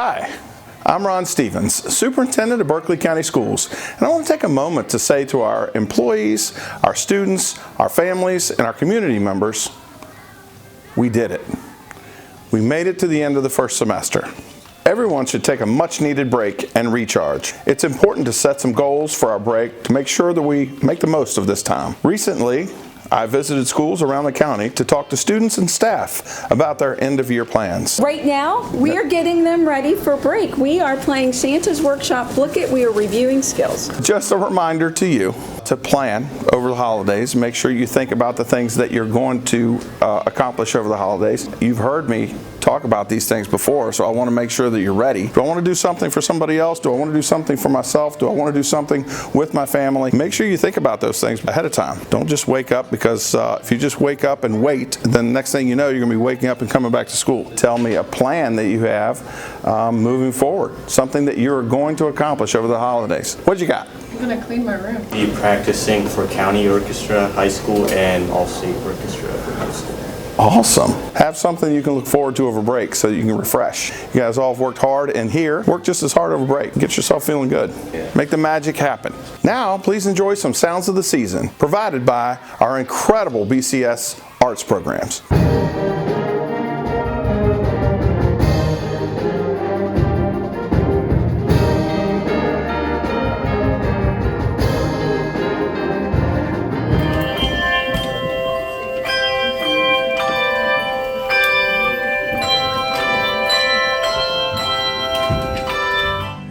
Hi, I'm Ron Stevens, Superintendent of Berkeley County Schools, and I want to take a moment to say to our employees, our students, our families, and our community members, we did it. We made it to the end of the first semester. Everyone should take a much-needed break and recharge. It's important to set some goals for our break to make sure that we make the most of this time. Recently, I visited schools around the county to talk to students and staff about their end-of-year plans. Right now, we are getting them ready for break. We are playing Santa's Workshop Look It. We are reviewing skills. Just a reminder to you to plan over the holidays. Make sure you think about the things that you're going to accomplish over the holidays. You've heard me talk about these things before, so I want to make sure that you're ready. Do I want to do something for somebody else? Do I want to do something for myself? Do I want to do something with my family? Make sure you think about those things ahead of time. Don't just wake up, because if you just wake up and wait, then the next thing you know, you're going to be waking up and coming back to school. Tell me a plan that you have moving forward, something that you're going to accomplish over the holidays. What you got? I'm going to clean my room. Be practicing for county orchestra, high school, and all-state orchestra for high school. Awesome. Have something you can look forward to over break so that you can refresh. You guys all have worked hard, and here, work just as hard over break. Get yourself feeling good. Yeah. Make the magic happen. Now, please enjoy some sounds of the season provided by our incredible BCS arts programs.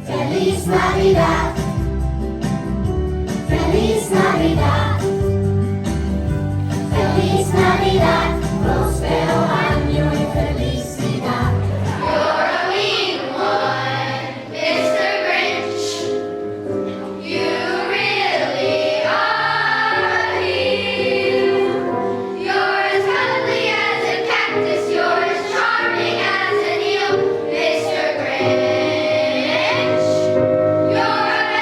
Feliz Navidad, Feliz Navidad, Feliz Navidad, próspero año y felicidad. You're a mean one, Mr. Grinch. You really are mean. You're as cuddly as a cactus, you're as charming as an eel, Mr. Grinch. You're a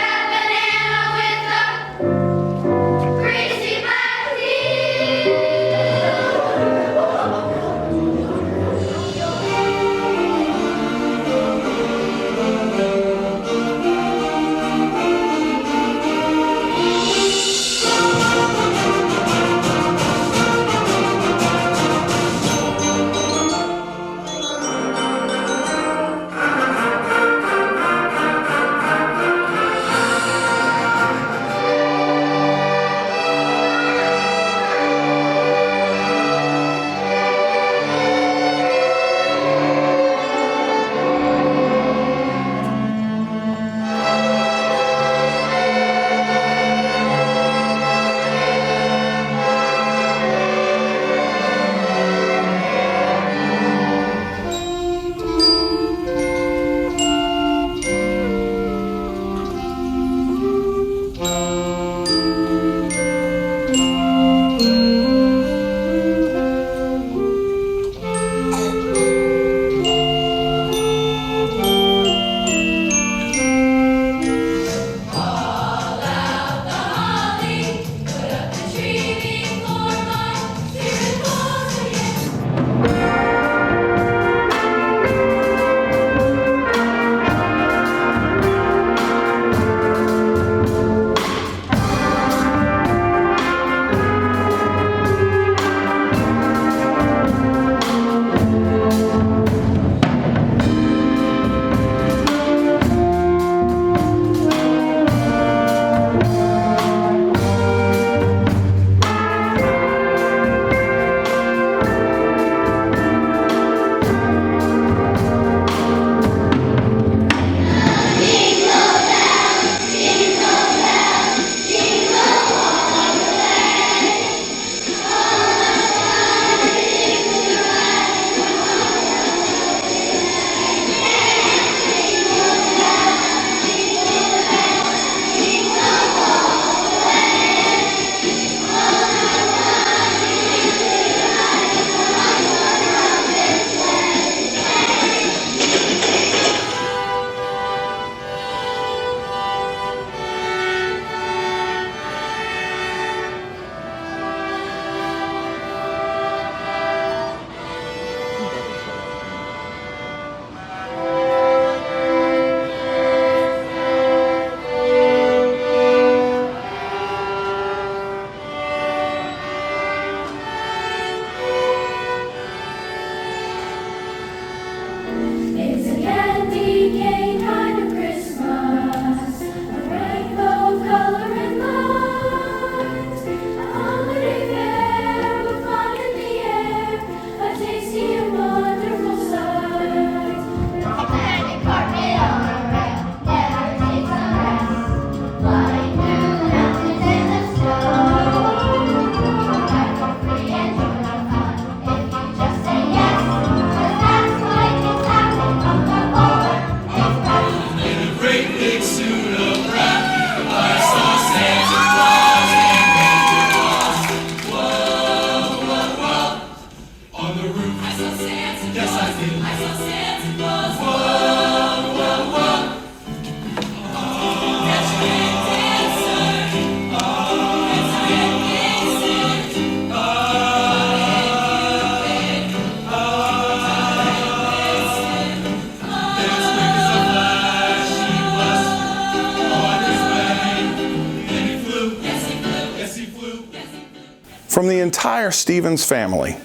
entire Stevens family,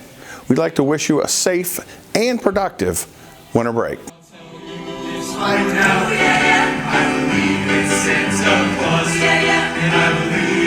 we'd like to wish you a safe and productive winter break. I believe it's Santa Claus, and I believe